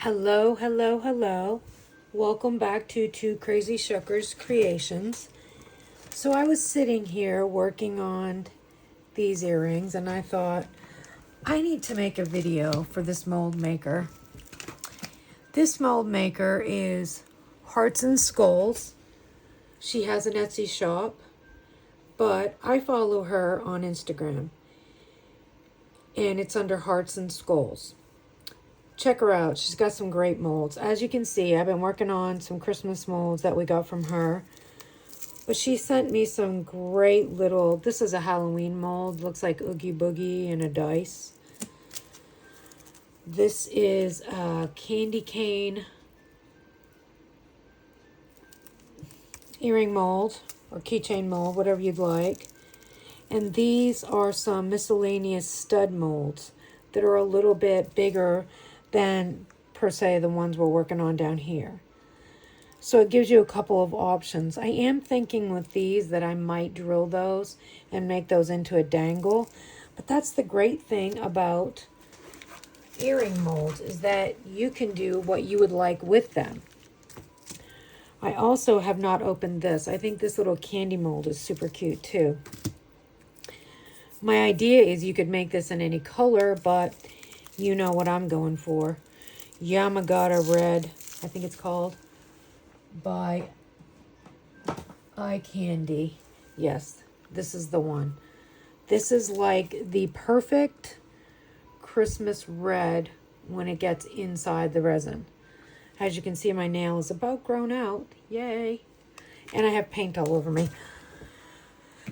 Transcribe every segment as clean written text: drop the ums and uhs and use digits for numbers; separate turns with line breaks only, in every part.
Hello, hello, hello. Welcome back to TwoCrazyShuckers Creations. So I was sitting here working on these earrings and I thought, I need to make a video for this mold maker. This mold maker is Hearts and Skulls. She has an Etsy shop, but I follow her on Instagram. And it's under Hearts and Skulls. Check her out. She's got some great molds. As you can see, I've been working on some Christmas molds that we got from her. But she sent me some great little... This is a Halloween mold. Looks like Oogie Boogie and a dice. This is a candy cane earring mold or keychain mold, whatever you'd like. And these are some miscellaneous stud molds that are a little bit bigger than, per se, the ones we're working on down here. So it gives you a couple of options. I am thinking with these that I might drill those and make those into a dangle. But that's the great thing about earring molds, is that you can do what you would like with them. I also have not opened this. I think this little candy mold is super cute too. My idea is you could make this in any color, but you know what I'm going for. Yamagata Red, I think it's called, by EyeCandy. Yes, this is the one. This is like the perfect Christmas red when it gets inside the resin. As you can see, my nail is about grown out. Yay. And I have paint all over me.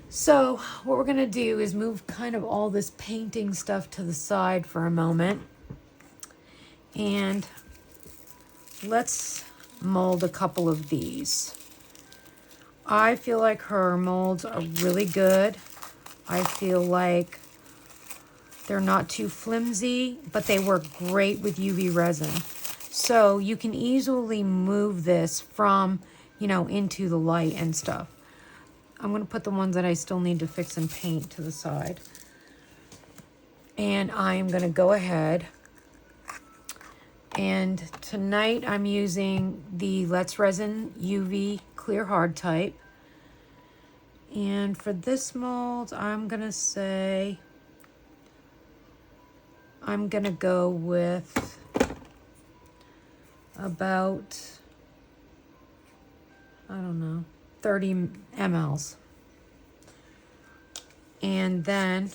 So what we're going to do is move kind of all this painting stuff to the side for a moment. And let's mold a couple of these. I feel like her molds are really good. I feel like they're not too flimsy, but they work great with UV resin. So you can easily move this from, into the light and stuff. I'm going to put the ones that I still need to fix and paint to the side. And I'm going to go ahead. And tonight I'm using the Let's Resin UV Clear Hard type. And for this mold, I'm going to say I'm going to go with about, 30 mLs. And then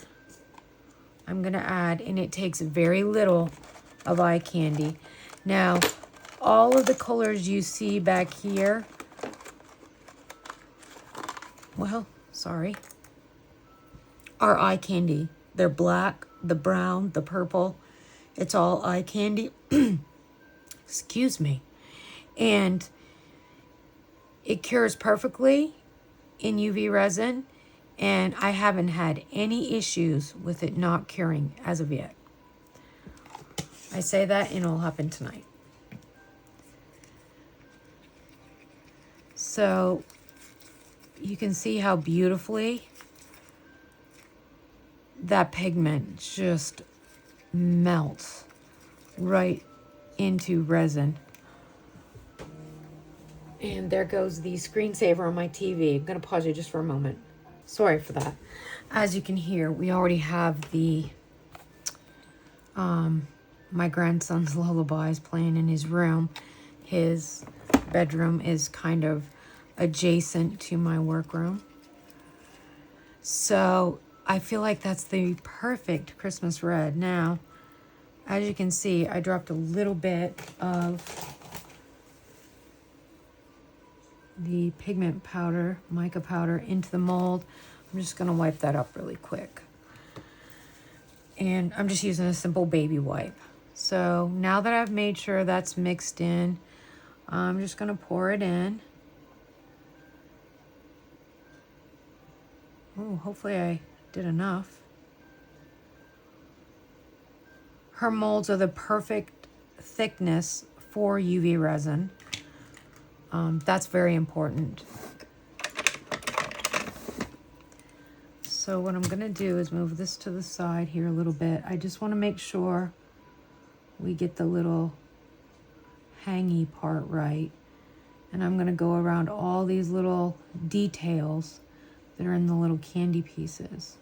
I'm going to add, and it takes very little of eye candy. Now, all of the colors you see back here, are eye candy. They're black, the brown, the purple. It's all eye candy. Excuse me. And it cures perfectly in UV resin, and I haven't had any issues with it not curing as of yet. I say that and it'll happen tonight. So you can see how beautifully that pigment just melts right into resin. And there goes the screensaver on my TV. I'm going to pause you just for a moment. Sorry for that. As you can hear, we already have the my grandson's lullabies playing in his room. His bedroom is kind of adjacent to my workroom. So I feel like that's the perfect Christmas red. Now, as you can see, I dropped a little bit of the pigment powder, mica powder, into the mold. I'm just going to wipe that up really quick. And I'm just using a simple baby wipe. So now that I've made sure that's mixed in, I'm just going to pour it in. Oh, hopefully I did enough. Her molds are the perfect thickness for UV resin. That's very important. So what I'm going to do is move this to the side here a little bit. I just want to make sure we get the little hangy part right. And I'm going to go around all these little details that are in the little candy pieces.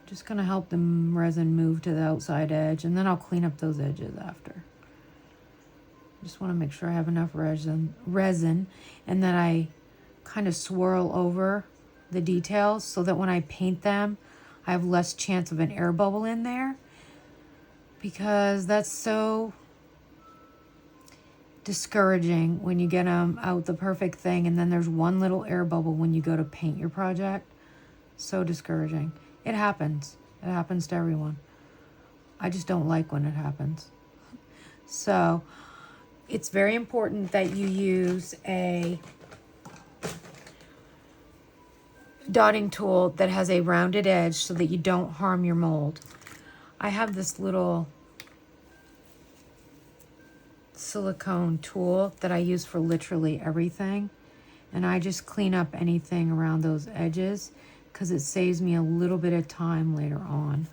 Just going to help the resin move to the outside edge, and then I'll clean up those edges after. Just want to make sure I have enough resin, and then I kind of swirl over the details so that when I paint them, I have less chance of an air bubble in there, because that's so discouraging when you get them out the perfect thing and then there's one little air bubble when you go to paint your project. So discouraging. It happens. It happens to everyone. I just don't like when it happens. So it's very important that you use a dotting tool that has a rounded edge so that you don't harm your mold. I have this little silicone tool that I use for literally everything, and I just clean up anything around those edges because it saves me a little bit of time later on.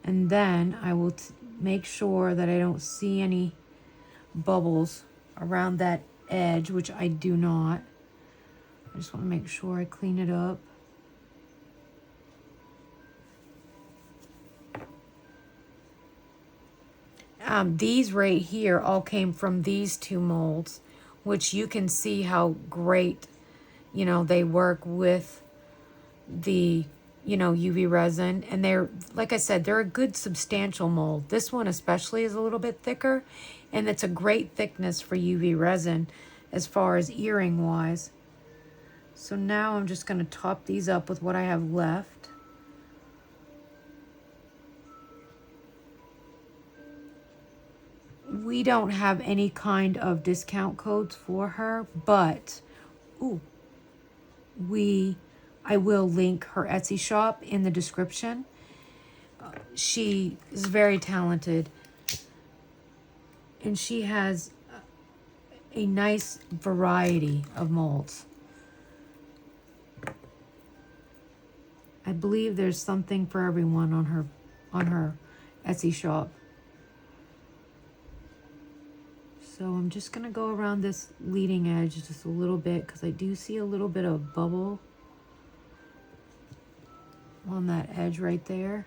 And then I will make sure that I don't see any bubbles around that edge, which I do not. I just want to make sure I clean it up. These right here all came from these two molds, which you can see how great, you know, they work with the, you know, UV resin. And they're, like I said, they're a good substantial mold. This one especially is a little bit thicker, and it's a great thickness for UV resin as far as earring wise. So now I'm just going to top these up with what I have left. We don't have any kind of discount codes for her, but I will link her Etsy shop in the description. She is very talented, and she has a nice variety of molds. I believe there's something for everyone on her Etsy shop. So I'm just going to go around this leading edge just a little bit because I do see a little bit of bubble on that edge right there.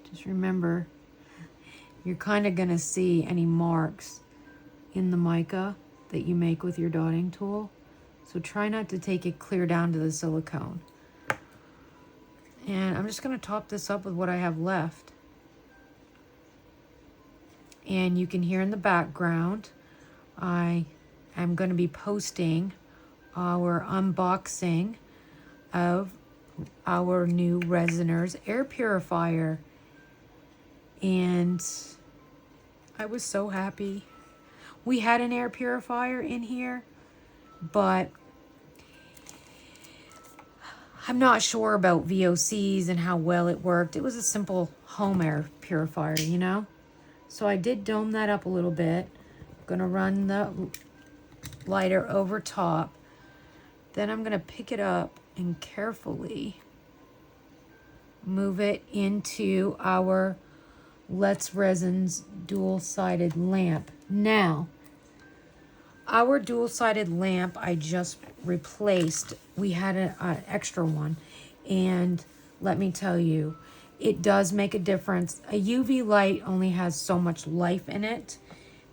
Just remember, you're kind of going to see any marks in the mica that you make with your dotting tool. So try not to take it clear down to the silicone. And I'm just going to top this up with what I have left. And you can hear in the background, I am going to be posting our unboxing of our new Resiners air purifier. And I was so happy. We had an air purifier in here, but I'm not sure about VOCs and how well it worked. It was a simple home air purifier, you know? So I did dome that up a little bit. I'm gonna run the lighter over top. Then I'm gonna pick it up and carefully move it into our Let's Resins dual-sided lamp. Now, our dual-sided lamp I just replaced. We had an extra one, and let me tell you, it does make a difference. A UV light only has so much life in it,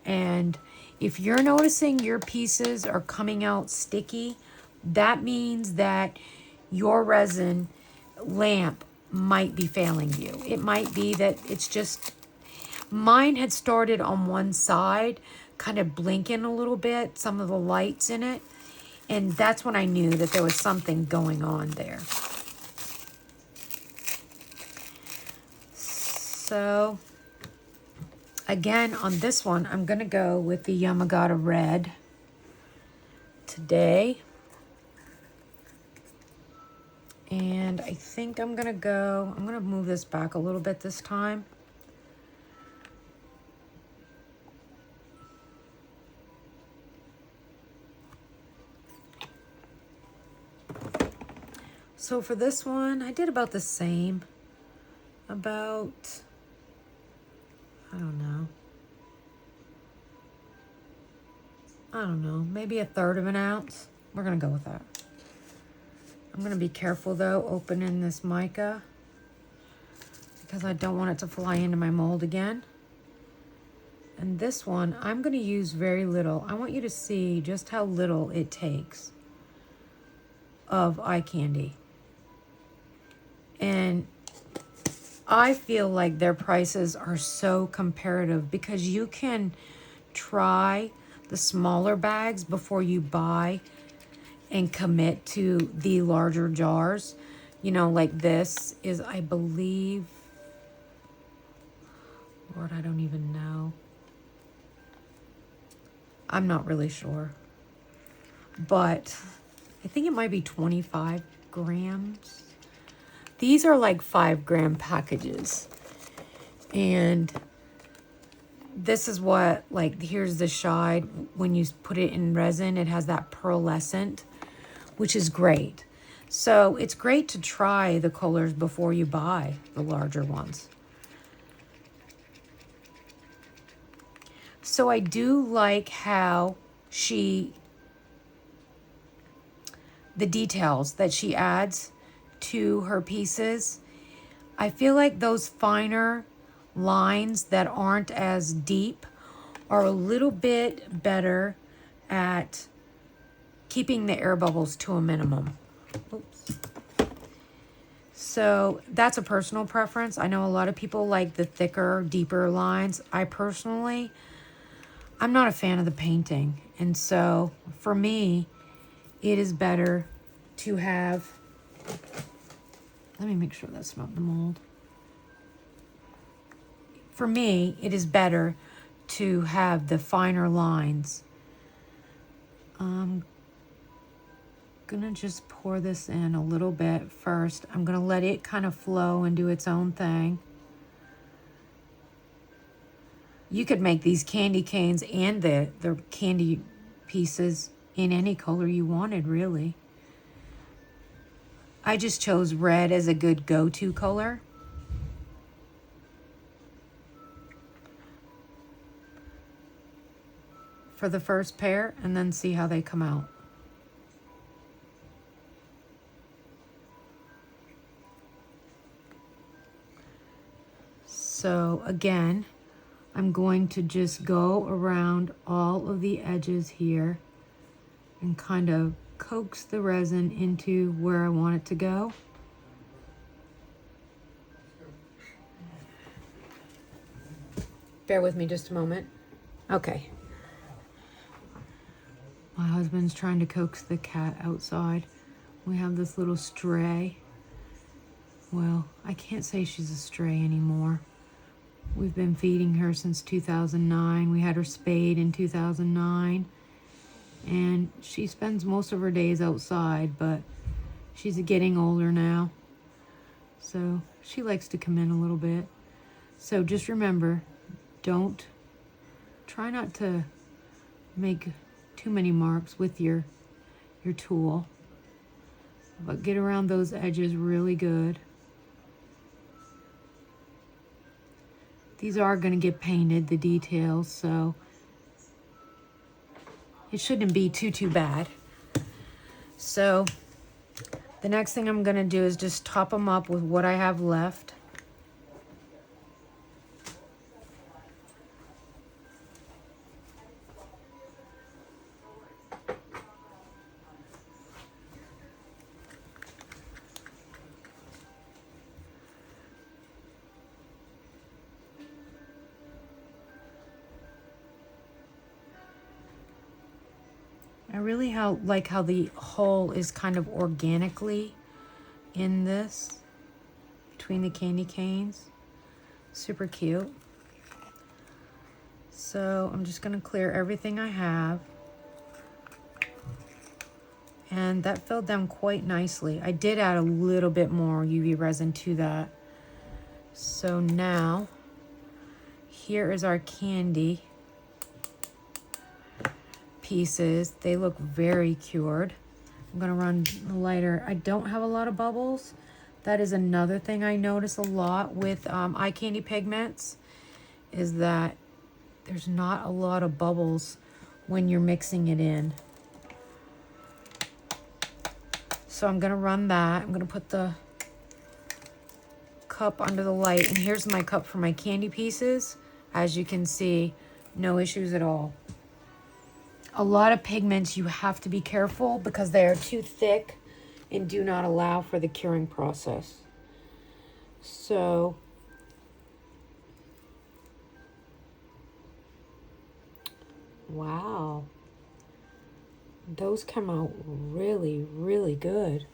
and if you're noticing your pieces are coming out sticky, that means that your resin lamp might be failing you. It might be that it's just, mine had started on one side, kind of blinking a little bit, some of the lights in it, and that's when I knew that there was something going on there. So again, on this one, I'm going to go with the Yamagata Red today. And I think I'm going to move this back a little bit this time. So for this one, I did about the same. about, I don't know, maybe 1/3 of an ounce. We're gonna go with that. I'm gonna be careful though, opening this mica, because I don't want it to fly into my mold again. And this one, I'm gonna use very little. I want you to see just how little it takes of eye candy. And I feel like their prices are so comparative, because you can try the smaller bags before you buy and commit to the larger jars. You know, like this is, I believe, Lord, I don't even know. I'm not really sure. But I think it might be 25 grams. These are like 5-gram packages. And this is what, like, here's the shide. When you put it in resin, it has that pearlescent, which is great. So it's great to try the colors before you buy the larger ones. So I do like how the details that she adds to her pieces. I feel like those finer lines that aren't as deep are a little bit better at keeping the air bubbles to a minimum. Oops. So that's a personal preference. I know a lot of people like the thicker, deeper lines. I'm not a fan of the painting. And so for me, it is better to have, let me make sure that's not the mold. For me, it is better to have the finer lines. I'm gonna just pour this in a little bit first. I'm gonna let it kind of flow and do its own thing. You could make these candy canes and the candy pieces in any color you wanted, really. I just chose red as a good go-to color. For the first pair, and then see how they come out. So again, I'm going to just go around all of the edges here and kind of coax the resin into where I want it to go. Bear with me just a moment. Okay. My husband's trying to coax the cat outside. We have this little stray. Well, I can't say she's a stray anymore. We've been feeding her since 2009. We had her spayed in 2009. And she spends most of her days outside, but she's getting older now. So she likes to come in a little bit. So just remember, try not to make too many marks with your tool. But get around those edges really good. These are going to get painted, the details, so it shouldn't be too bad. So the next thing I'm going to do is just top them up with what I have left. I really like how the hole is kind of organically in this, between the candy canes. Super cute. So I'm just gonna clear everything I have. And that filled down quite nicely. I did add a little bit more UV resin to that. So now, here is our candy pieces. They look very cured. I'm gonna run the lighter. I don't have a lot of bubbles, That is another thing I notice a lot with EyeCandyPigments, is that there's not a lot of bubbles when you're mixing it in. So I'm going to run that. I'm going to put the cup under the light. And here's my cup for my candy pieces. As you can see, no issues at all. A lot of pigments you have to be careful because they are too thick and do not allow for the curing process. So wow, those come out really, really good.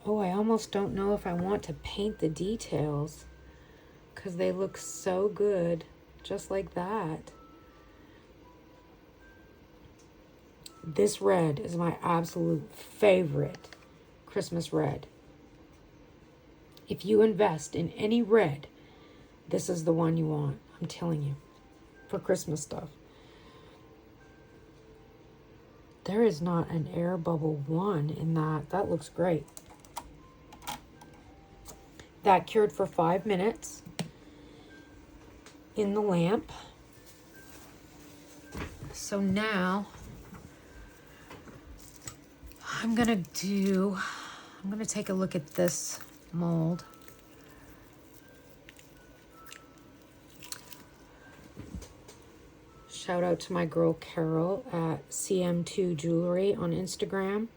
Oh, I almost don't know if I want to paint the details because they look so good just like that. This red is my absolute favorite Christmas red. If you invest in any red, this is the one you want. I'm telling you, for Christmas stuff. There is not an air bubble one in that. That looks great. That cured for 5 minutes in the lamp. So now I'm gonna take a look at this mold. Shout out to my girl Carol at CM2 Jewellery on Instagram.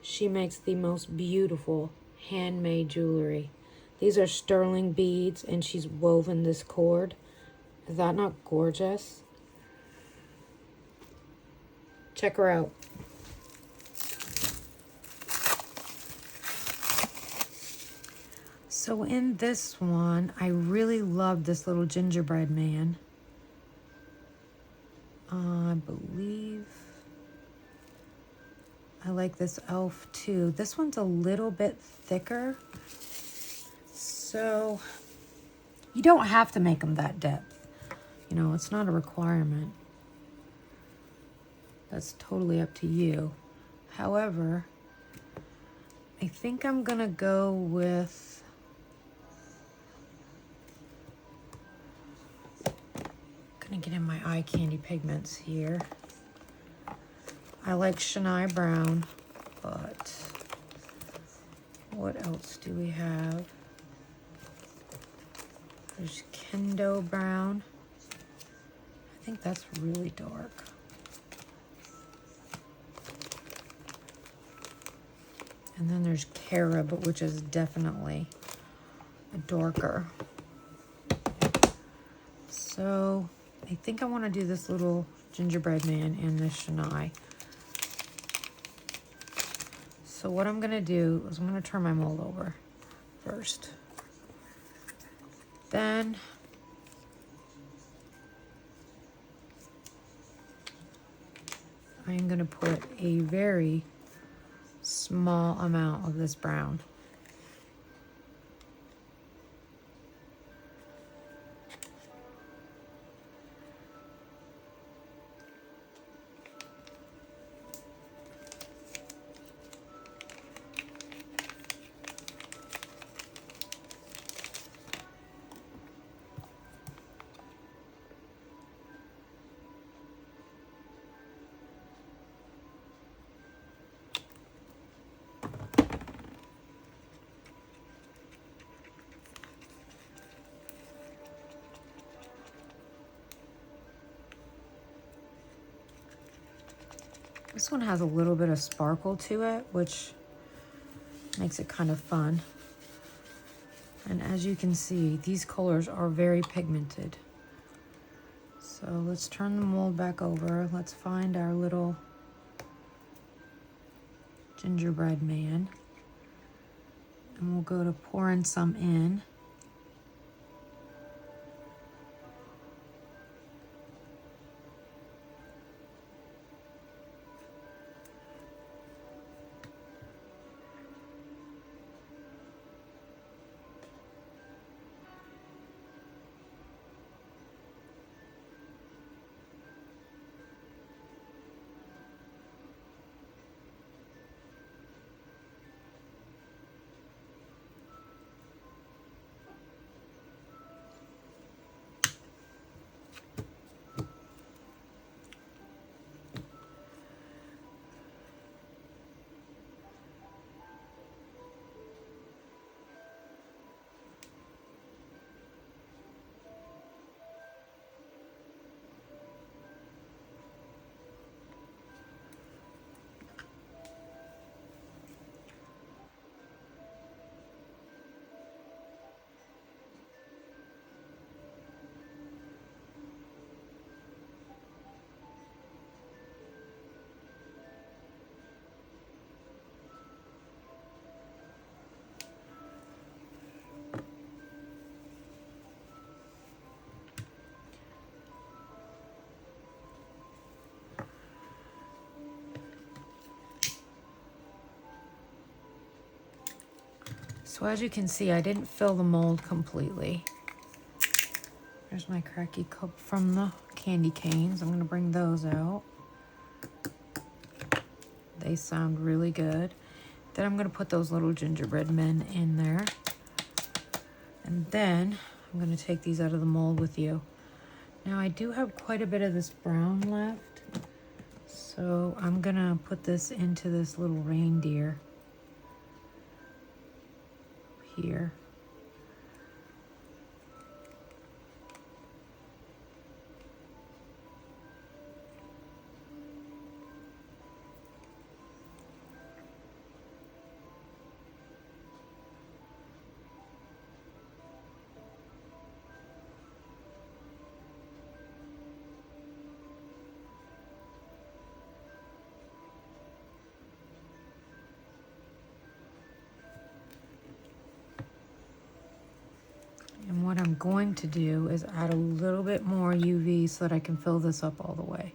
She makes the most beautiful handmade jewelry. These are sterling beads and she's woven this cord. Is that not gorgeous? Check her out. So in this one, I really love this little gingerbread man. I believe I like this elf too. This one's a little bit thicker. So you don't have to make them that depth. You know, it's not a requirement. That's totally up to you. However, I think I'm gonna go with get in my EyeCandyPigments here. I like Chennai Brown, but what else do we have? There's Kendo Brown. I think that's really dark. And then there's Carob, which is definitely a darker. So I think I want to do this little gingerbread man and this Chennai. So what I'm going to do is I'm going to turn my mold over first. Then I'm going to put a very small amount of this brown. This one has a little bit of sparkle to it, which makes it kind of fun. And as you can see, these colors are very pigmented. So let's turn the mold back over. Let's find our little gingerbread man. And we'll go to pouring some in. So as you can see, I didn't fill the mold completely. There's my cracky cup from the candy canes. I'm gonna bring those out. They sound really good. Then I'm gonna put those little gingerbread men in there. And then I'm gonna take these out of the mold with you. Now I do have quite a bit of this brown left. So I'm gonna put this into this little reindeer here. And what I'm going to do is add a little bit more UV so that I can fill this up all the way.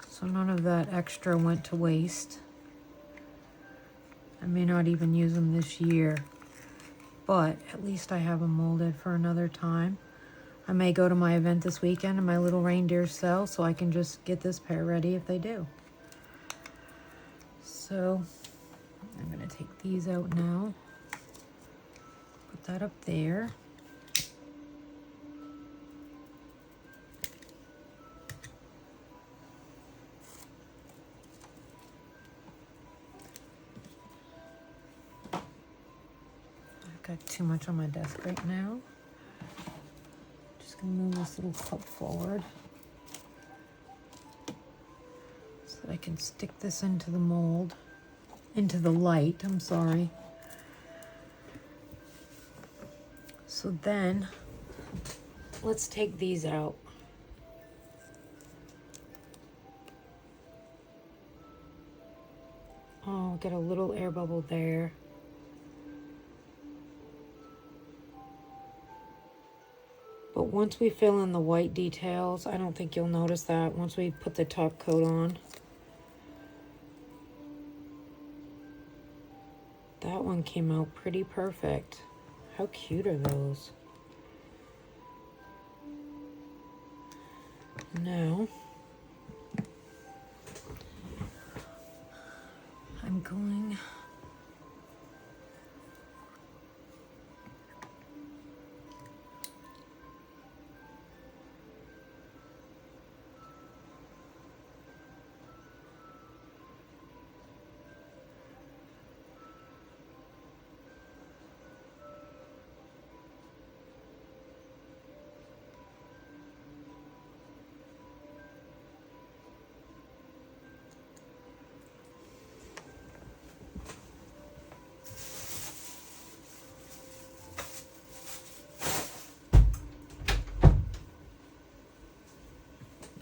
So none of that extra went to waste. I may not even use them this year, but at least I have them molded for another time. I may go to my event this weekend and my little reindeers sell, so I can just get this pair ready if they do. So I'm gonna take these out now. Put that up there. Got too much on my desk right now. Just gonna move this little cup forward so that I can stick this into the mold, into the light, I'm sorry. So then, let's take these out. Oh, got a little air bubble there. But once we fill in the white details, I don't think you'll notice that once we put the top coat on. That one came out pretty perfect. How cute are those? Now, I'm going...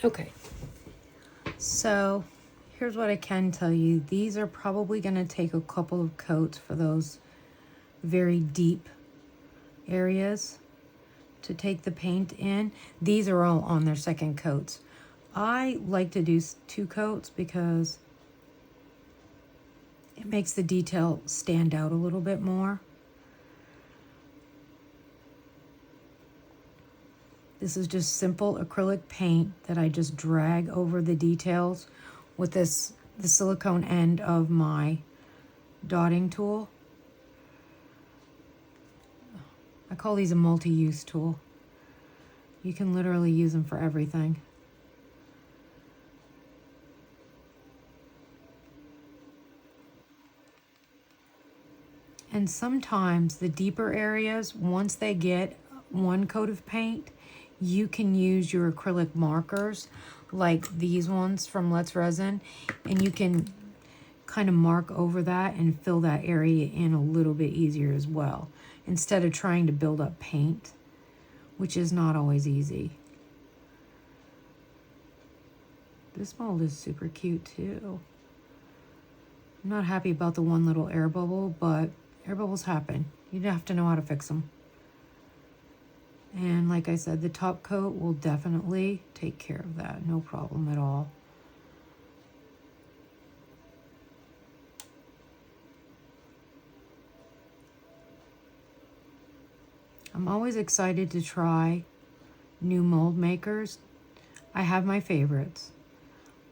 Okay, so here's what I can tell you. These are probably going to take a couple of coats for those very deep areas to take the paint in. These are all on their second coats. I like to do 2 coats because it makes the detail stand out a little bit more. This is just simple acrylic paint that I just drag over the details with the silicone end of my dotting tool. I call these a multi-use tool. You can literally use them for everything. And sometimes the deeper areas, once they get 1 coat of paint, you can use your acrylic markers like these ones from Let's Resin, and you can kind of mark over that and fill that area in a little bit easier as well, instead of trying to build up paint, which is not always easy. This mold is super cute too. I'm not happy about the one little air bubble, but air bubbles happen. You have to know how to fix them. And like I said, the top coat will definitely take care of that. No problem at all. I'm always excited to try new mold makers. I have my favorites.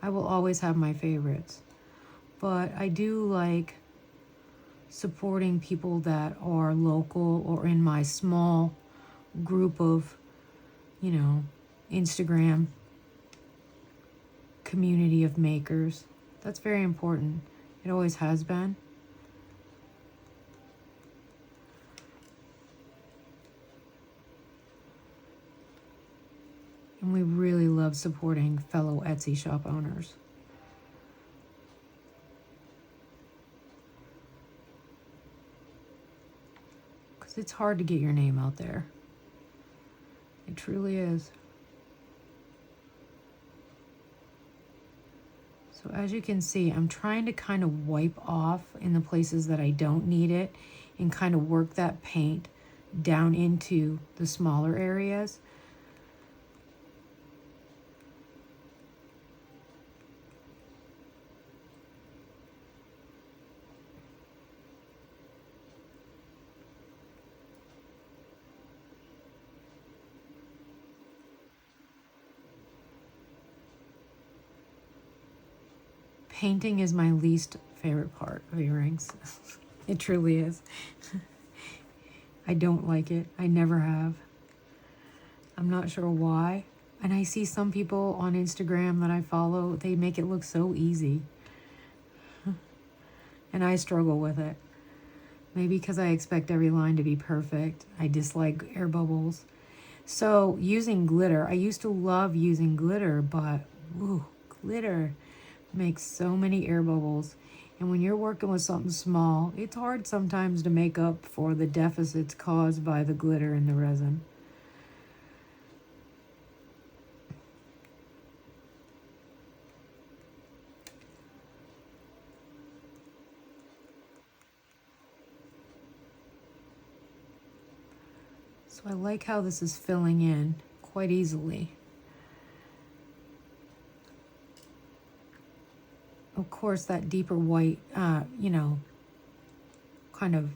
I will always have my favorites. But I do like supporting people that are local or in my small group of, you know, Instagram community of makers. That's very important. It always has been. And we really love supporting fellow Etsy shop owners. Because it's hard to get your name out there. It truly is. So as you can see, I'm trying to kind of wipe off in the places that I don't need it and kind of work that paint down into the smaller areas. Painting is my least favorite part of earrings. It truly is. I don't like it. I never have. I'm not sure why. And I see some people on Instagram that I follow, they make it look so easy. And I struggle with it. Maybe because I expect every line to be perfect. I dislike air bubbles. So using glitter, I used to love using glitter, but ooh, glitter makes so many air bubbles. And when you're working with something small, it's hard sometimes to make up for the deficits caused by the glitter and the resin. So I like how this is filling in quite easily. Of course, that deeper white, you know, kind of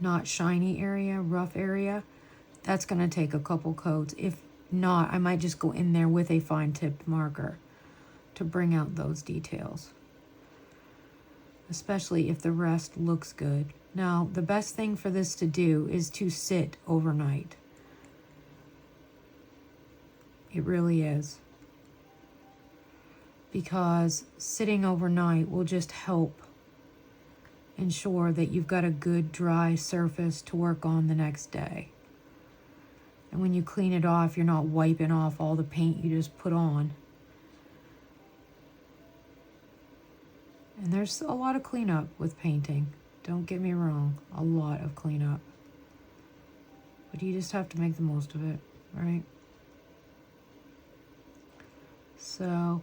not shiny area, rough area, that's going to take a couple coats. If not, I might just go in there with a fine tipped marker to bring out those details, especially if the rest looks good. Now, the best thing for this to do is to sit overnight. It really is. Because sitting overnight will just help ensure that you've got a good dry surface to work on the next day. And when you clean it off, you're not wiping off all the paint you just put on. And there's a lot of cleanup with painting. Don't get me wrong, a lot of cleanup. But you just have to make the most of it, right? So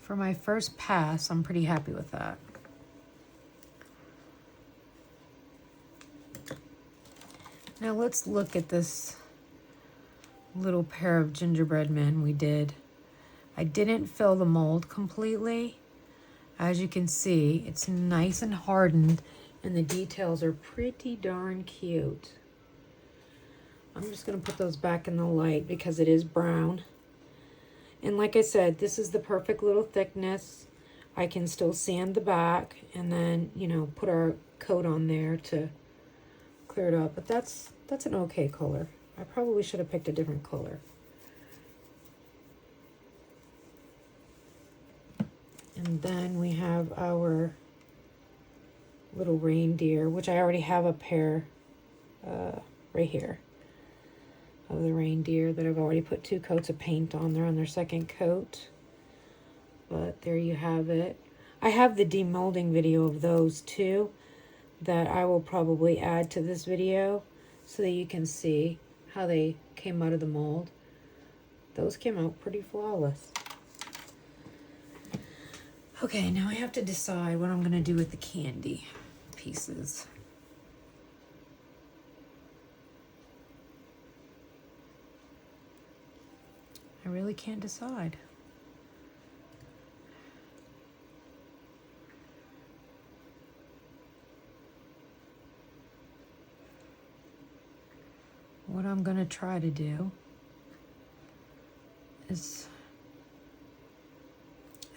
for my first pass, I'm pretty happy with that. Now let's look at this little pair of gingerbread men we did. I didn't fill the mold completely. As you can see, it's nice and hardened and the details are pretty darn cute. I'm just gonna put those back in the light because it is brown. And like I said, this is the perfect little thickness. I can still sand the back and then, you know, put our coat on there to clear it up. But that's an okay color. I probably should have picked a different color. And then we have our little reindeer, which I already have a pair right here of the reindeer that I've already put 2 coats of paint on. They're on their second coat. But there you have it. I have the demolding video of those too that I will probably add to this video so that you can see how they came out of the mold. Those came out pretty flawless. Okay, now I have to decide what I'm going to do with the candy pieces. I really can't decide. What I'm going to try to do is,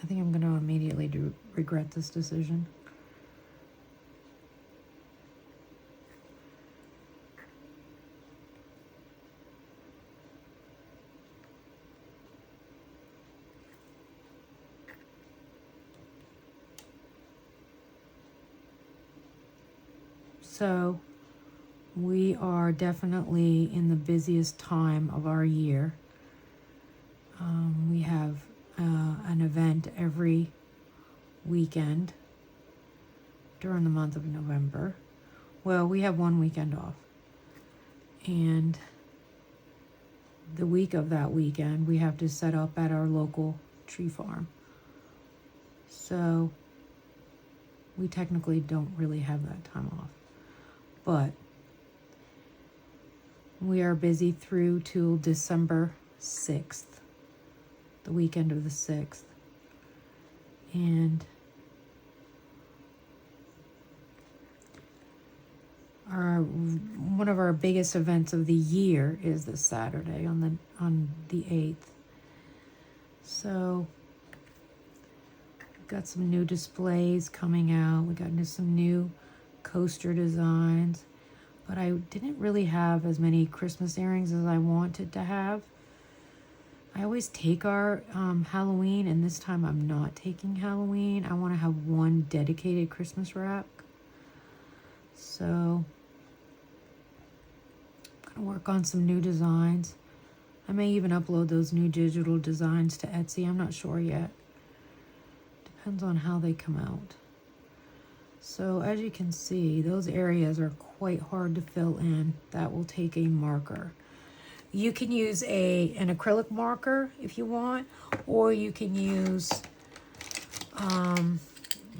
I think I'm going to immediately regret this decision. So we are definitely in the busiest time of our year. We have an event every weekend during the month of November. Well, we have one weekend off. And the week of that weekend, we have to set up at our local tree farm. So we technically don't really have that time off. But we are busy through till December 6th, the weekend of the 6th. And one of our biggest events of the year is this Saturday on the 8th. So we've got some new displays coming out. We got some new coaster designs. But I didn't really have as many Christmas earrings as I wanted to have. I always take our Halloween, and this time I'm not taking Halloween. I want to have one dedicated Christmas rack. So I'm going to work on some new designs. I may even upload those new digital designs to Etsy. I'm not sure yet. Depends on how they come out. So as you can see, those areas are quite hard to fill in. That will take a marker. You can use an acrylic marker if you want, or you can use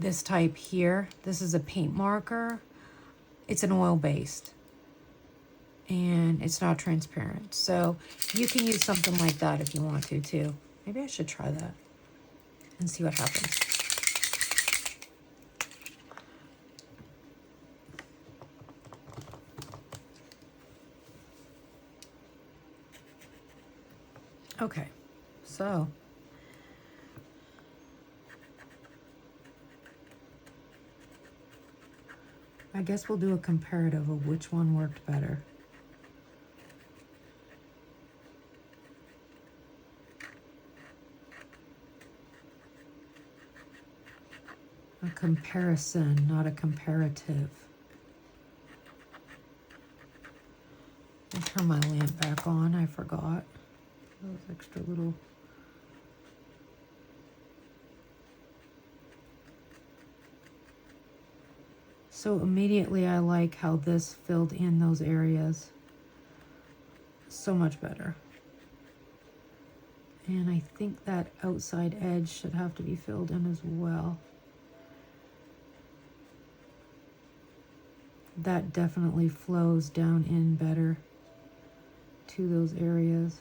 this type here. This is a paint marker. It's an oil-based, and it's not transparent. So you can use something like that if you want to too. Maybe I should try that and see what happens. Okay, so I guess we'll do a comparative of which one worked better. A comparison, not a comparative. I'll turn my lamp back on, I forgot. Those extra little. So immediately I like how this filled in those areas so much better. And I think that outside edge should have to be filled in as well. That definitely flows down in better to those areas.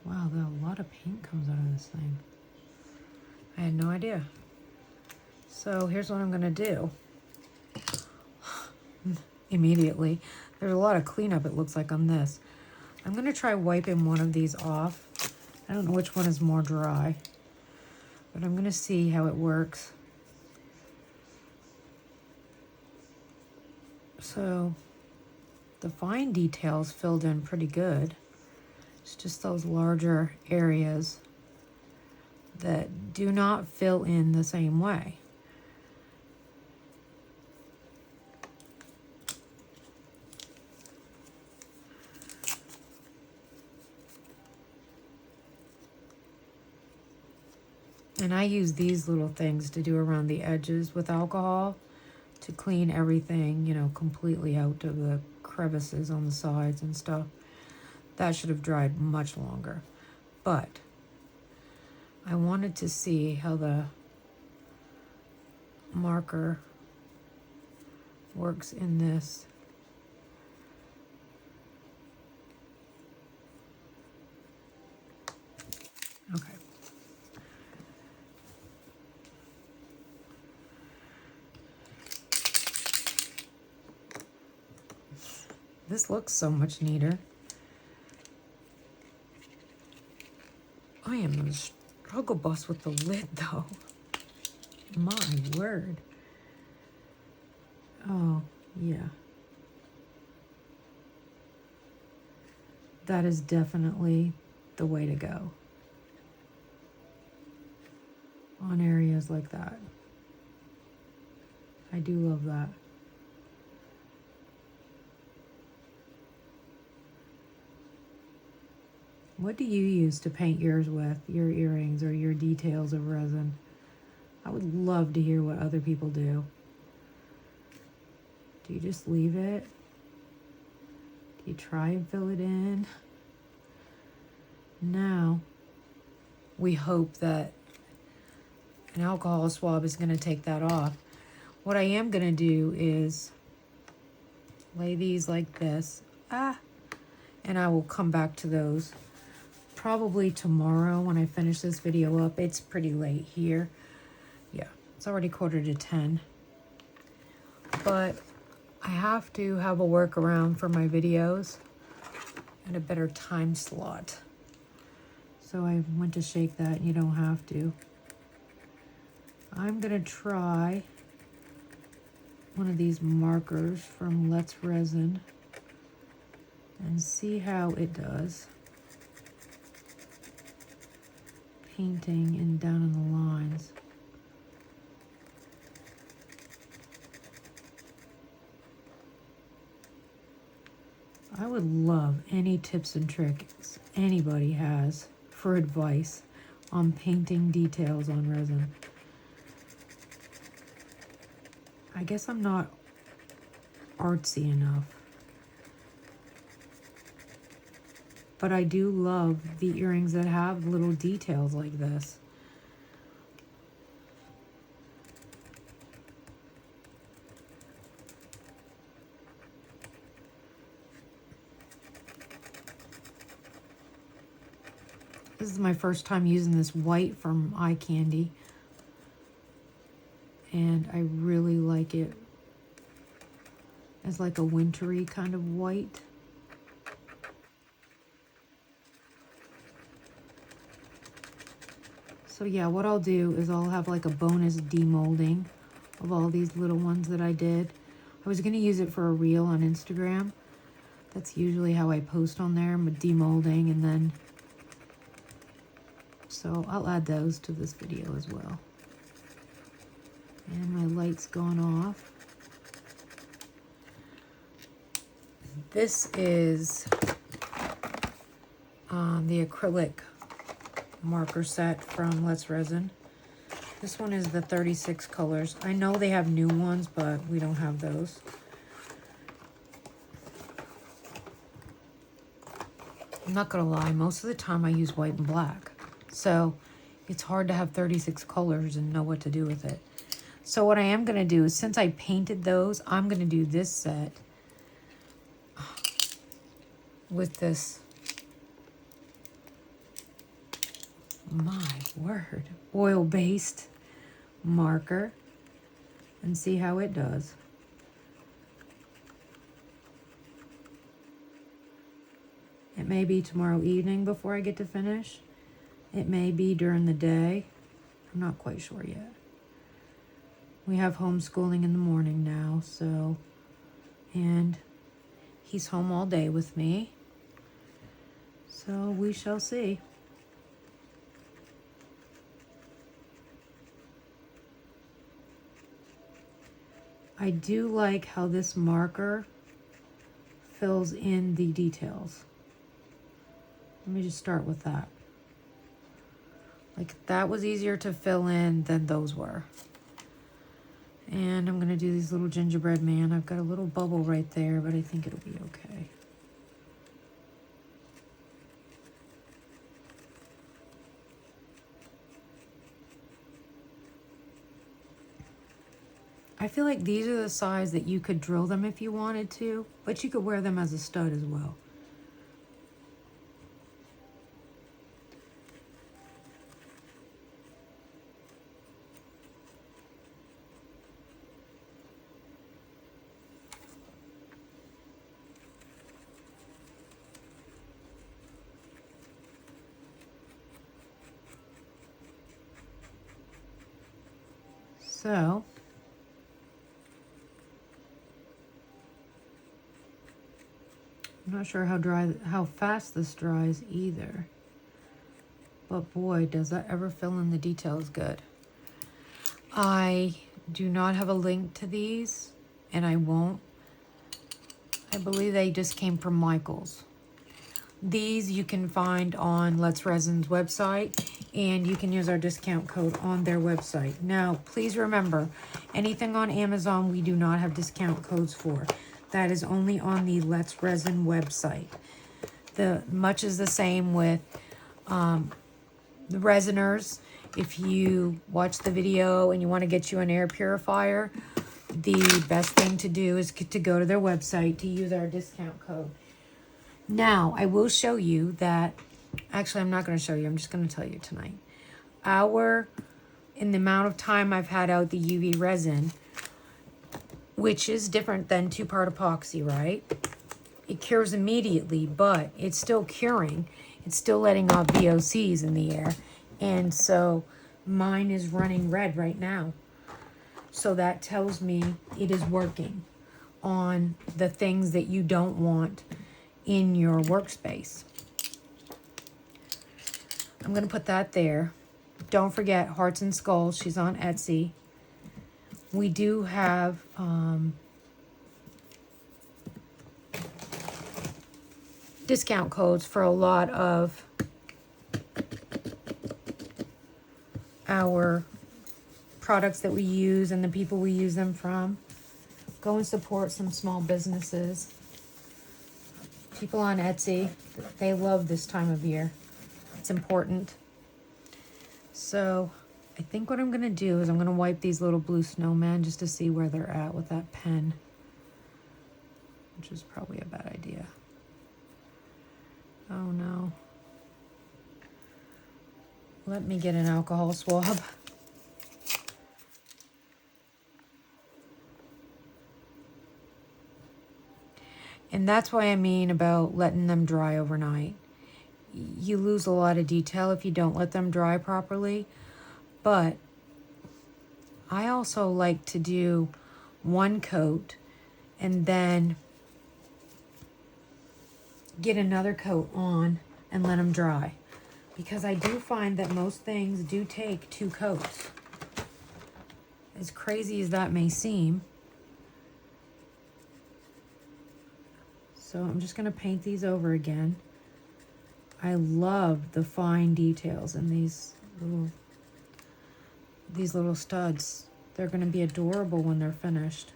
Wow, a lot of paint comes out of this thing. I had no idea. So here's what I'm gonna do. Immediately. There's a lot of cleanup, it looks like, on this. I'm gonna try wiping one of these off. I don't know which one is more dry, but I'm gonna see how it works. So the fine details filled in pretty good. It's just those larger areas that do not fill in the same way. And I use these little things to do around the edges with alcohol to clean everything, you know, completely out of the crevices on the sides and stuff. That should have dried much longer. But I wanted to see how the marker works in this. Okay. This looks so much neater. I am a struggle bus with the lid though. My word. Oh, yeah. That is definitely the way to go on areas like that. I do love that. What do you use to paint yours with, your earrings or your details of resin? I would love to hear what other people do. Do you just leave it? Do you try and fill it in? Now, we hope that an alcohol swab is going to take that off. What I am going to do is lay these like this. And I will come back to those probably tomorrow when I finish this video up. It's pretty late here. Yeah, it's already 9:45. But I have to have a workaround for my videos and a better time slot. So I went to shake that, and you don't have to. I'm gonna try one of these markers from Let's Resin and see how it does. Painting and down in the lines. I would love any tips and tricks anybody has for advice on painting details on resin. I guess I'm not artsy enough. But I do love the earrings that have little details like this. This is my first time using this white from EyeCandy. And I really like it. It's like a wintry kind of white. So yeah, what I'll do is I'll have like a bonus demolding of all these little ones that I did. I was going to use it for a reel on Instagram. That's usually how I post on there, demolding, and then... So I'll add those to this video as well. And my light's gone off. This is the acrylic marker set from Let's Resin. This one is the 36 colors. I know they have new ones, but we don't have those. I'm not gonna lie, most of the time I use white and black. So it's hard to have 36 colors and know what to do with it. So what I am gonna do is, since I painted those, I'm gonna do this set with this, my word, oil-based marker and see how it does. It may be tomorrow evening before I get to finish. It may be during the day. I'm not quite sure yet. We have homeschooling in the morning now, so, and he's home all day with me. So we shall see. I do like how this marker fills in the details. Let me just start with that. Like that was easier to fill in than those were. And I'm gonna do these little gingerbread man. I've got a little bubble right there, but I think it'll be okay. I feel like these are the size that you could drill them if you wanted to, but you could wear them as a stud as well. So, I'm not sure how fast this dries either. But boy, does that ever fill in the details good. I do not have a link to these, and I won't. I believe they just came from Michael's. These you can find on Let's Resin's website, and you can use our discount code on their website. Now, please remember, anything on Amazon we do not have discount codes for. That is only on the Let's Resin website. Much is the same with the resiners. If you watch the video and you want to get you an air purifier, the best thing to do is to go to their website to use our discount code. Now, I will show you that, actually I'm not going to show you, I'm just going to tell you tonight. In the amount of time I've had out the UV resin, which is different than two-part epoxy, right? It cures immediately, but it's still curing. It's still letting off VOCs in the air. And so mine is running red right now. So that tells me it is working on the things that you don't want in your workspace. I'm going to put that there. Don't forget Hearts and Skulls. She's on Etsy. We do have discount codes for a lot of our products that we use and the people we use them from. Go and support some small businesses. People on Etsy, they love this time of year. It's important. So I think what I'm going to do is I'm going to wipe these little blue snowmen just to see where they're at with that pen, which is probably a bad idea. Oh no. Let me get an alcohol swab. And that's why I mean about letting them dry overnight. You lose a lot of detail if you don't let them dry properly. But I also like to do one coat and then get another coat on and let them dry. Because I do find that most things do take 2 coats. As crazy as that may seem. So I'm just going to paint these over again. I love the fine details in these little studs. They're going to be adorable when they're finished.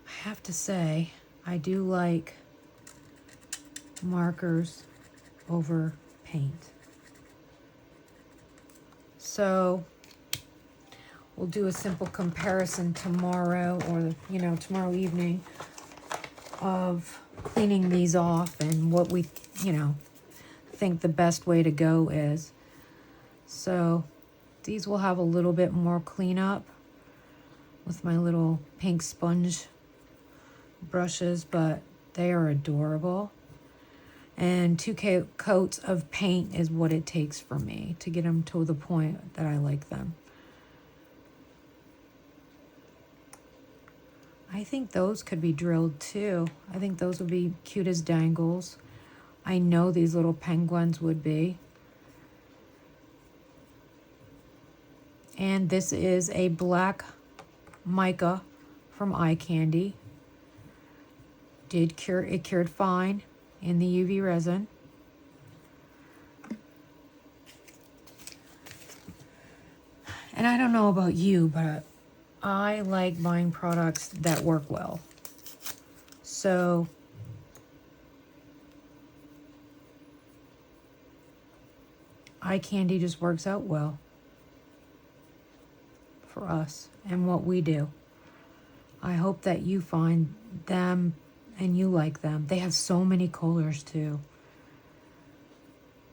I have to say, I do like markers over paint. So we'll do a simple comparison tomorrow, or tomorrow evening, of cleaning these off and what we think the best way to go is. So these will have a little bit more cleanup with my little pink sponge brushes, but they are adorable. And 2 coats of paint is what it takes for me to get them to the point that I like them. I think those could be drilled too. I think those would be cute as dangles. I know these little penguins would be. And this is a black mica from EyeCandy. It cured fine in the UV resin. And I don't know about you, but I like buying products that work well. So EyeCandy just works out well for us and what we do. I hope that you find them and you like them. They have so many colors too.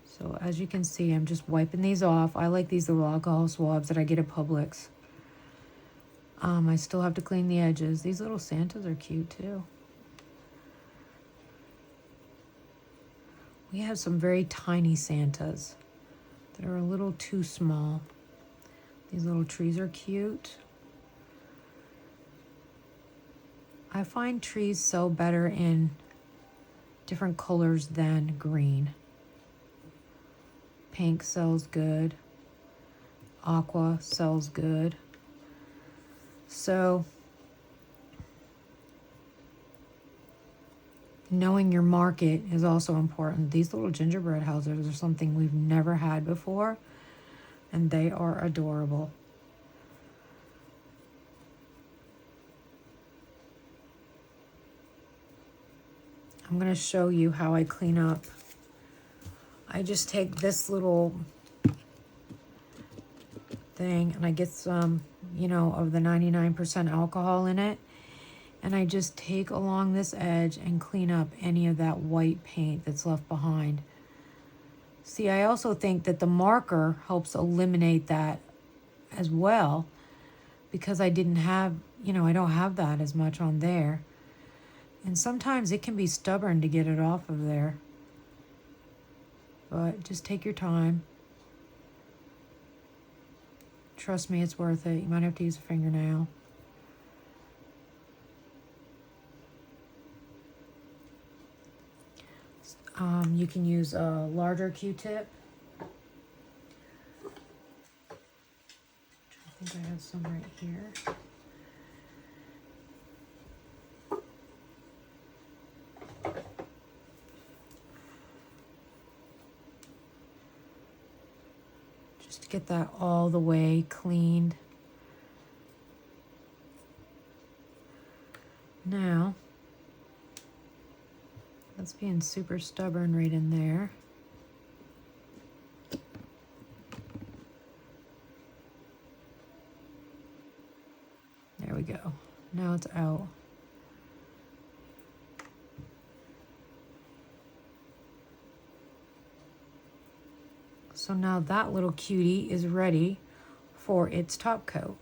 So as you can see, I'm just wiping these off. I like these little alcohol swabs that I get at Publix. I still have to clean the edges. These little Santas are cute too. We have some very tiny Santas that are a little too small. These little trees are cute. I find trees sell better in different colors than green. Pink sells good. Aqua sells good. So, knowing your market is also important. These little gingerbread houses are something we've never had before, and they are adorable. I'm going to show you how I clean up. I just take this little thing and I get some, you know, of the 99% alcohol in it. And I just take along this edge and clean up any of that white paint that's left behind. See, I also think that the marker helps eliminate that as well, because I didn't have, you know, I don't have that as much on there. And sometimes it can be stubborn to get it off of there. But just take your time. Trust me, it's worth it. You might have to use a fingernail. You can use a larger Q-tip. I think I have some right here. Just to get that all the way cleaned. Now, that's being super stubborn right in there. There we go. Now it's out. So now that little cutie is ready for its top coat.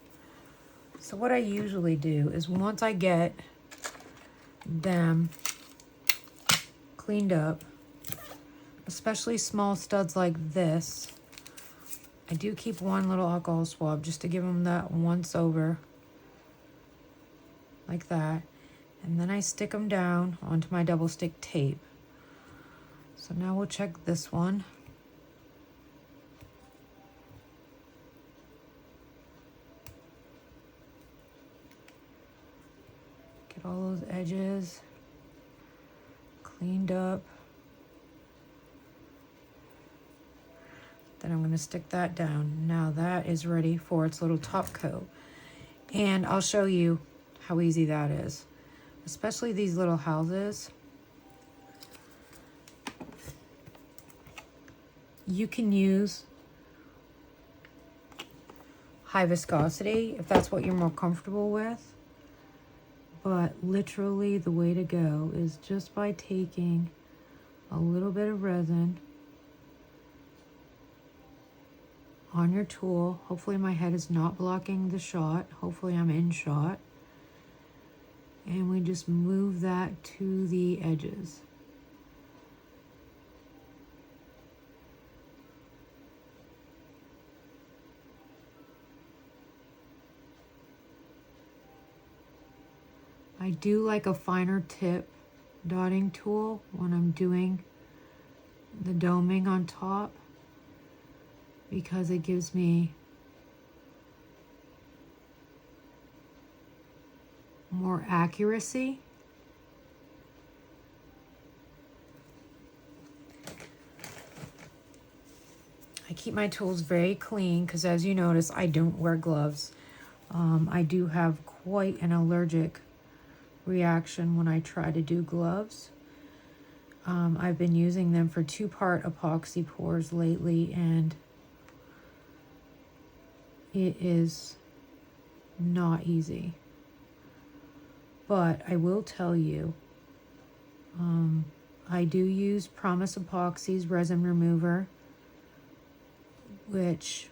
So what I usually do is once I get them cleaned up, especially small studs like this, I do keep one little alcohol swab just to give them that once over, like that, and then I stick them down onto my double stick tape. So now we'll check this one. Get all those edges cleaned up. Then I'm going to stick that down. Now that is ready for its little top coat. And I'll show you how easy that is. Especially these little houses. You can use high viscosity if that's what you're more comfortable with. But literally the way to go is just by taking a little bit of resin on your tool. Hopefully my head is not blocking the shot. Hopefully I'm in shot. And we just move that to the edges. I do like a finer tip dotting tool when I'm doing the doming on top, because it gives me more accuracy. I keep my tools very clean because, as you notice, I don't wear gloves. I do have quite an allergic reaction when I try to do gloves. I've been using them for 2-part epoxy pours lately, and it is not easy. But I will tell you, I do use Promise Epoxy's resin remover, which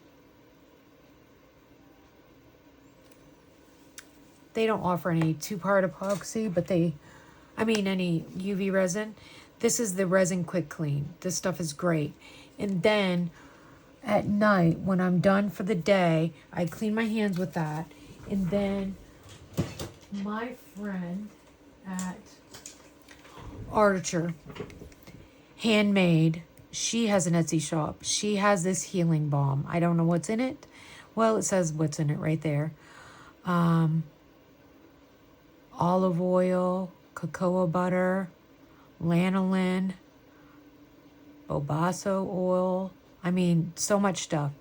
they don't offer any 2-part epoxy, but any UV resin. This is the Resin Quick Clean. This stuff is great. And then at night, when I'm done for the day, I clean my hands with that. And then my friend at Archer, Handmade, she has an Etsy shop. She has this healing balm. I don't know what's in it. Well, it says what's in it right there. Olive oil, cocoa butter, lanolin, bobasso oil. I mean, so much stuff.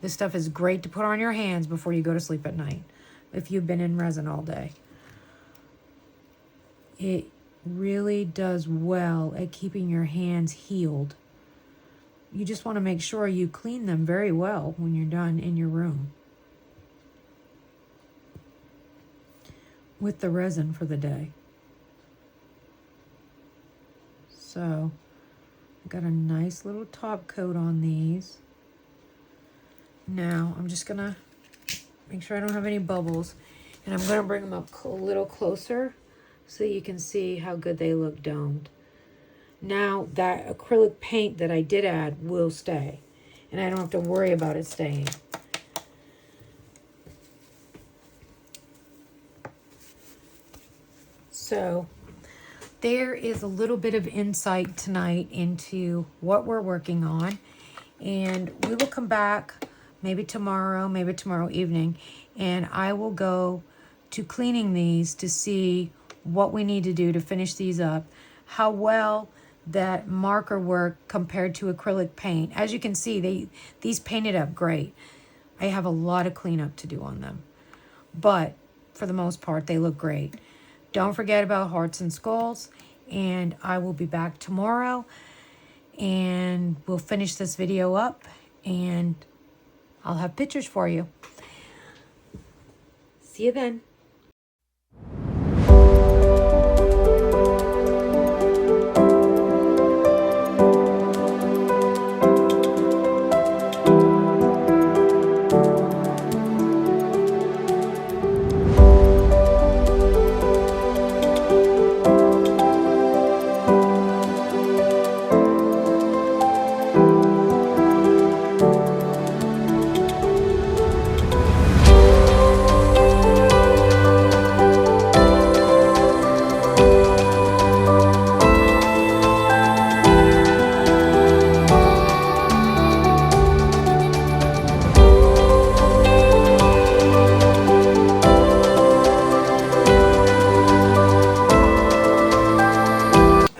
This stuff is great to put on your hands before you go to sleep at night if you've been in resin all day. It really does well at keeping your hands healed. You just want to make sure you clean them very well when you're done in your room with the resin for the day. So I got a nice little top coat on these. Now I'm just gonna make sure I don't have any bubbles, and I'm gonna bring them up a little closer so you can see how good they look domed. Now that acrylic paint that I did add will stay, and I don't have to worry about it staying. So there is a little bit of insight tonight into what we're working on, and we will come back maybe tomorrow evening, and I will go to cleaning these to see what we need to do to finish these up, how well that marker work compared to acrylic paint. As you can see, these painted up great. I have a lot of cleanup to do on them, but for the most part, they look great. Don't forget about hearts and skulls, and I will be back tomorrow, and we'll finish this video up, and I'll have pictures for you. See you then.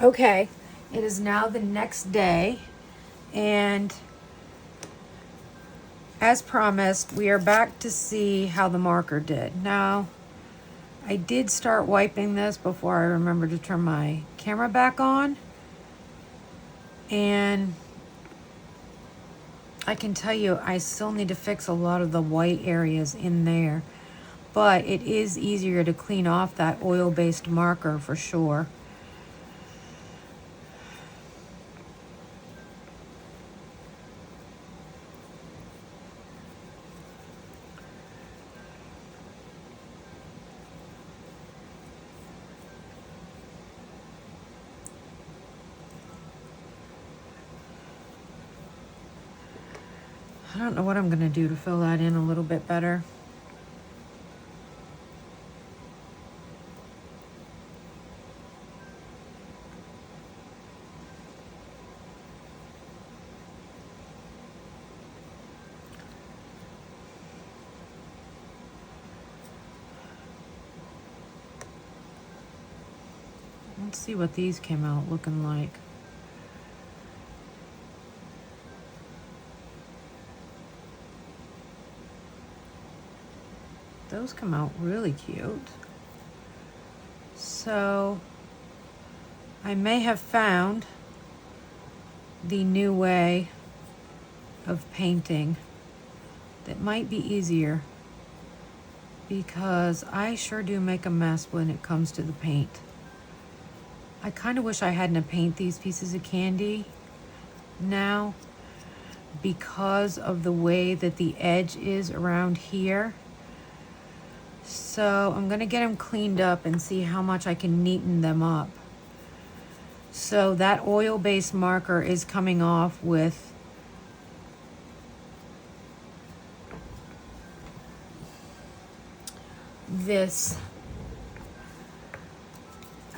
Okay, it is now the next day, and as promised, we are back to see how the marker did. Now, I did start wiping this before I remembered to turn my camera back on, and I can tell you I still need to fix a lot of the white areas in there, but it is easier to clean off that oil-based marker for sure. I don't know what I'm going to do to fill that in a little bit better. Let's see what these came out looking like. Those come out really cute. So I may have found the new way of painting that might be easier, because I sure do make a mess when it comes to the paint. I kind of wish I hadn't painted these pieces of candy now, because of the way that the edge is around here. So I'm gonna get them cleaned up and see how much I can neaten them up. So that oil-based marker is coming off with this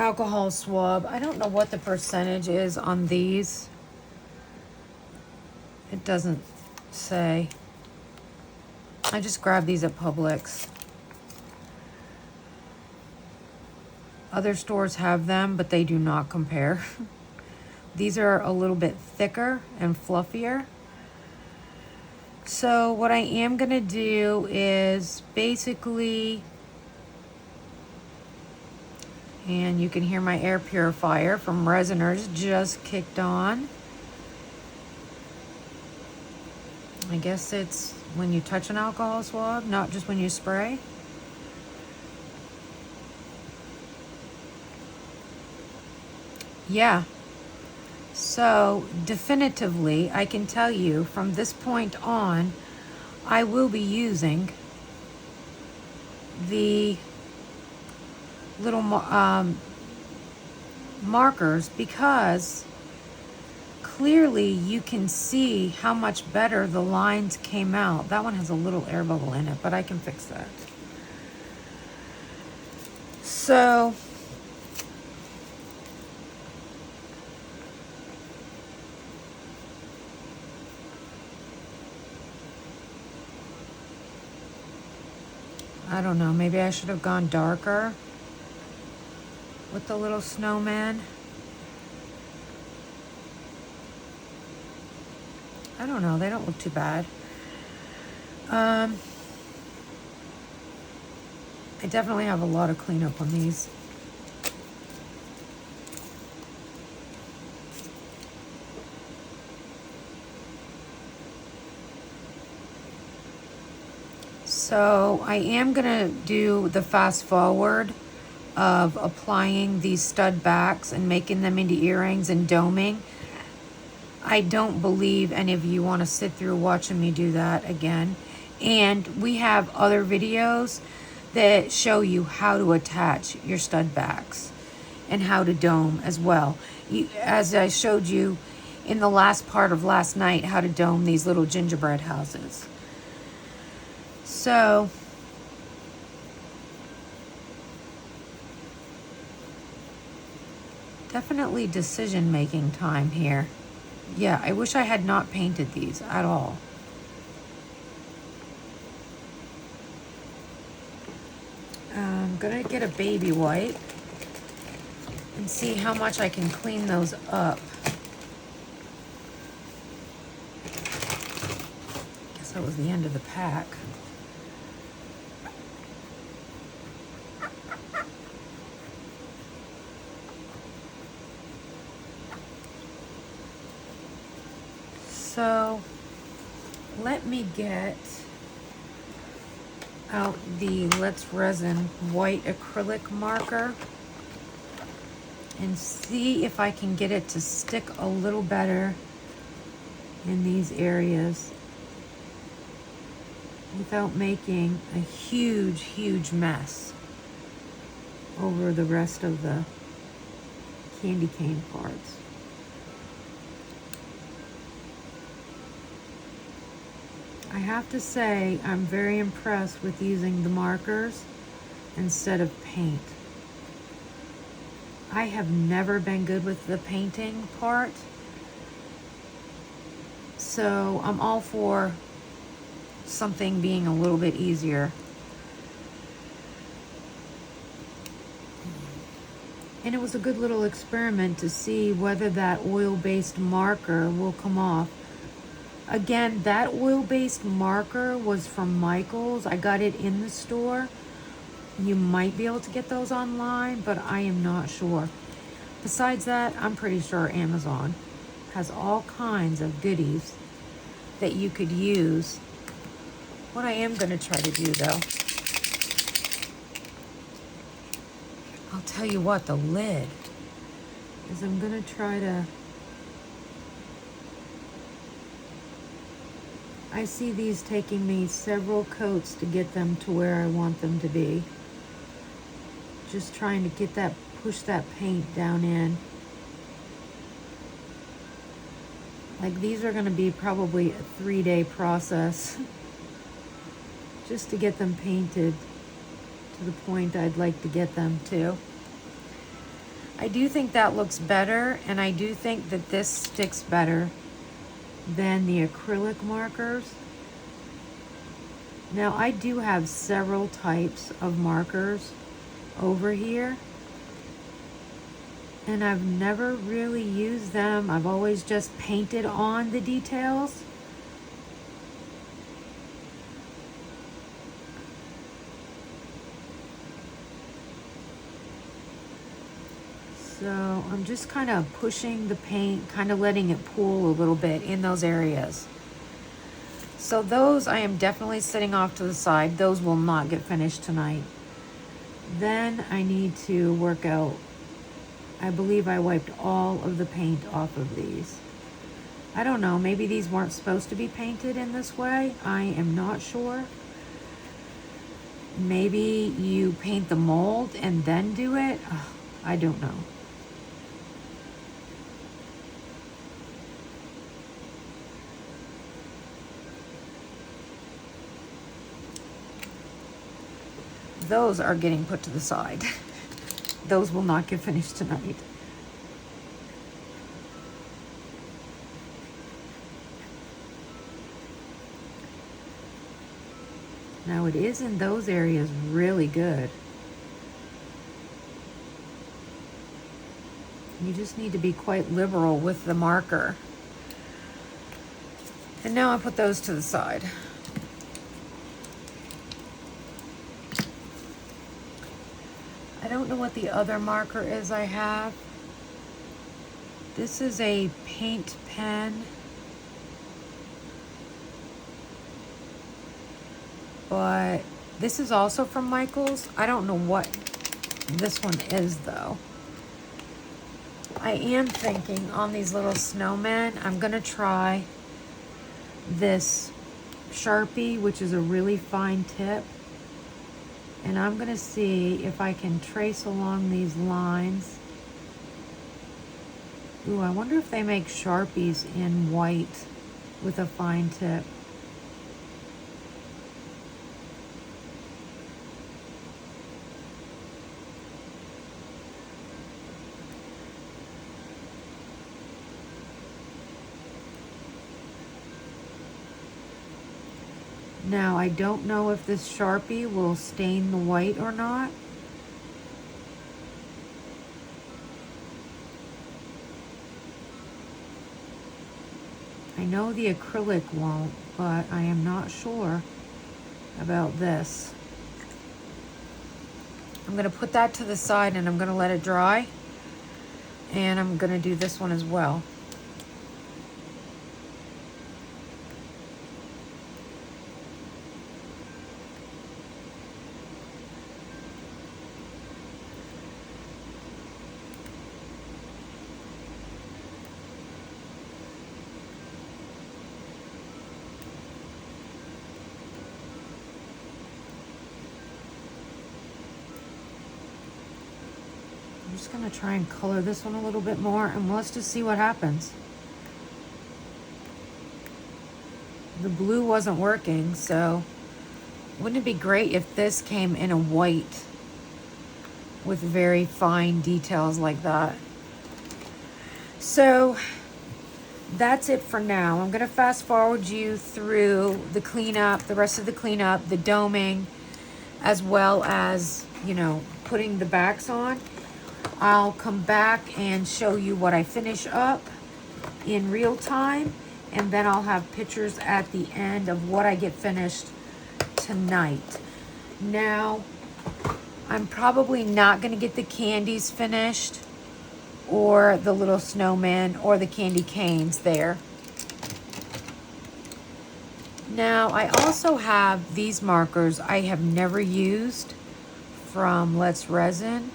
alcohol swab. I don't know what the percentage is on these. It doesn't say. I just grabbed these at Publix. Other stores have them, but they do not compare. These are a little bit thicker and fluffier. So what I am gonna do is basically, and you can hear my air purifier from Resiners just kicked on. I guess it's when you touch an alcohol swab, not just when you spray. Yeah, so definitively I can tell you from this point on, I will be using the little markers, because clearly you can see how much better the lines came out. That one has a little air bubble in it, but I can fix that. So I don't know, maybe I should have gone darker with the little snowman. I don't know, they don't look too bad. I definitely have a lot of cleanup on these. So I am gonna do the fast forward of applying these stud backs and making them into earrings and doming. I don't believe any of you want to sit through watching me do that again. And we have other videos that show you how to attach your stud backs and how to dome as well. As I showed you in the last part of last night, how to dome these little gingerbread houses. So definitely decision-making time here. Yeah, I wish I had not painted these at all. I'm gonna get a baby wipe and see how much I can clean those up. Guess that was the end of the pack. So let me get out the Let's Resin white acrylic marker and see if I can get it to stick a little better in these areas without making a huge mess over the rest of the candy cane parts. I have to say, I'm very impressed with using the markers instead of paint. I have never been good with the painting part, so I'm all for something being a little bit easier. And it was a good little experiment to see whether that oil-based marker will come off. Again, that oil-based marker was from Michael's. I got it in the store. You might be able to get those online, but I am not sure. Besides that, I'm pretty sure Amazon has all kinds of goodies that you could use. What I am going to try to do, though, I'll tell you what, the lid, is I'm going to try to, I see these taking me several coats to get them to where I want them to be. Just trying to get that, push that paint down in. Like, these are going to be probably a 3-day process just to get them painted to the point I'd like to get them to. I do think that looks better, and I do think that this sticks better than the acrylic markers. Now, I do have several types of markers over here, and I've never really used them. I've always just painted on the details. So I'm just kind of pushing the paint, kind of letting it pool a little bit in those areas. So those I am definitely setting off to the side. Those will not get finished tonight. Then I need to work out, I believe I wiped all of the paint off of these. I don't know, maybe these weren't supposed to be painted in this way. I am not sure. Maybe you paint the mold and then do it. Oh, I don't know. Those are getting put to the side. Those will not get finished tonight. Now it is in those areas really good. You just need to be quite liberal with the marker. And now I put those to the side. I don't know what the other marker is I have. This is a paint pen. But this is also from Michael's. I don't know what this one is though. I am thinking on these little snowmen, I'm gonna try this Sharpie, which is a really fine tip. And I'm gonna see if I can trace along these lines. Ooh, I wonder if they make Sharpies in white with a fine tip. Now, I don't know if this Sharpie will stain the white or not. I know the acrylic won't, but I am not sure about this. I'm going to put that to the side and I'm going to let it dry. And I'm going to do this one as well. I'm just going to try and color this one a little bit more, and let's just see what happens. The blue wasn't working, so wouldn't it be great if this came in a white with very fine details like that? So that's it for now. I'm going to fast forward you through the cleanup, the rest of the cleanup, the doming, as well as, you know, putting the backs on. I'll come back and show you what I finish up in real time, and then I'll have pictures at the end of what I get finished tonight. Now, I'm probably not going to get the candies finished, or the little snowman, or the candy canes there. Now, I also have these markers I have never used from Let's Resin,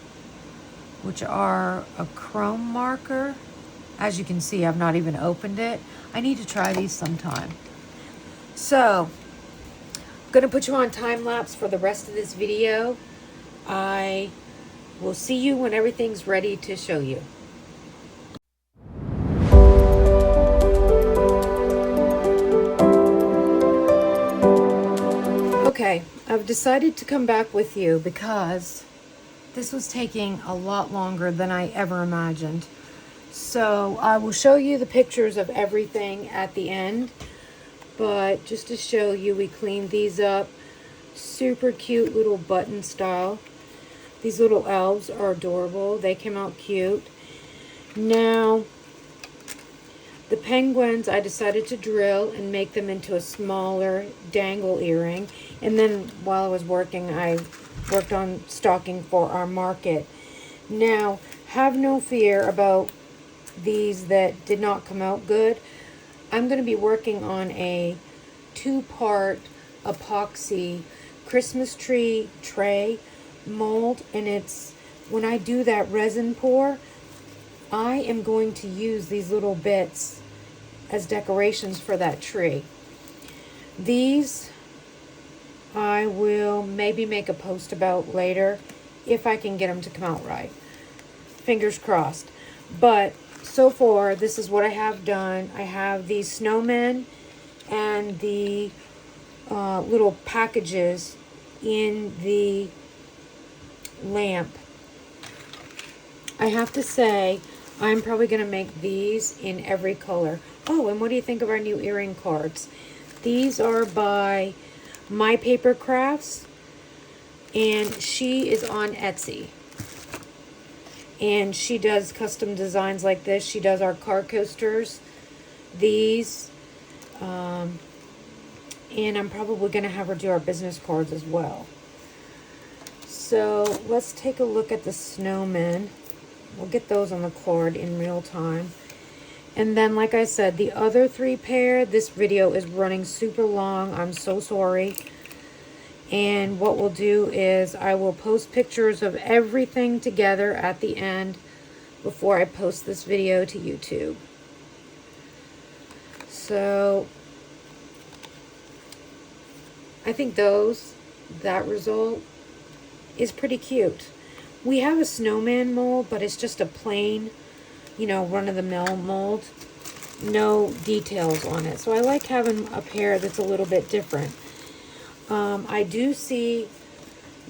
which are a chrome marker. As you can see, I've not even opened it. I need to try these sometime. So, I'm going to put you on time lapse for the rest of this video. I will see you when everything's ready to show you. Okay, I've decided to come back with you because this was taking a lot longer than I ever imagined. So I will show you the pictures of everything at the end, but just to show you, we cleaned these up. Super cute little button style. These little elves are adorable. They came out cute. Now, the penguins, I decided to drill and make them into a smaller dangle earring. And then while I was working, I worked on stocking for our market. Now, have no fear about these that did not come out good. I'm going to be working on a 2-part epoxy Christmas tree tray mold. And it's, when I do that resin pour, I am going to use these little bits as decorations for that tree. These I will maybe make a post about later if I can get them to come out right. Fingers crossed. But so far, this is what I have done. I have these snowmen and the little packages in the lamp. I have to say, I'm probably going to make these in every color. Oh, and what do you think of our new earring cards? These are by My Paper Crafts, and she is on Etsy. And she does custom designs like this. She does our card coasters, these, and I'm probably going to have her do our business cards as well. So let's take a look at the snowmen. We'll get those on the card in real time. And then, like I said, the other 3 pair, this video is running super long. I'm so sorry. And what we'll do is I will post pictures of everything together at the end before I post this video to YouTube. So I think that result is pretty cute. We have a snowman mold, but it's just a plain, you know, run-of-the-mill mold. No details on it. So I like having a pair that's a little bit different. I do see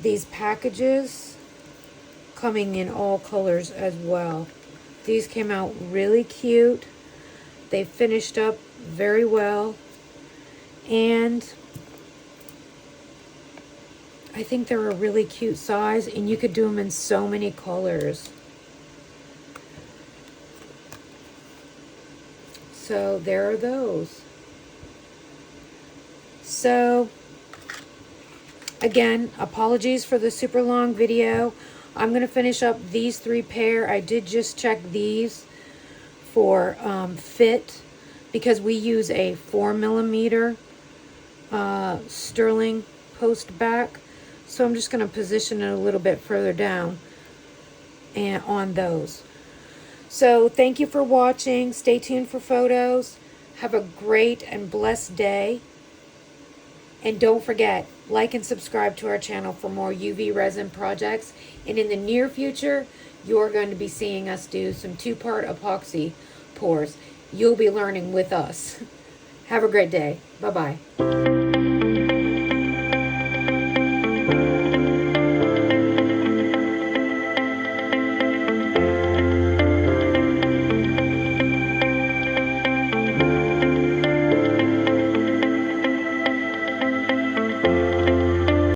these packages coming in all colors as well. These came out really cute. They finished up very well. And I think they're a really cute size, and you could do them in so many colors. So there are those. So again, apologies for the super long video. I'm going to finish up these 3 pair. I did just check these for fit, because we use a 4mm sterling post back. So I'm just going to position it a little bit further down and on those. So thank you for watching. Stay tuned for photos. Have a great and blessed day. And don't forget, like and subscribe to our channel for more UV resin projects. And in the near future, you're going to be seeing us do some 2-part epoxy pours. You'll be learning with us. Have a great day. Bye-bye.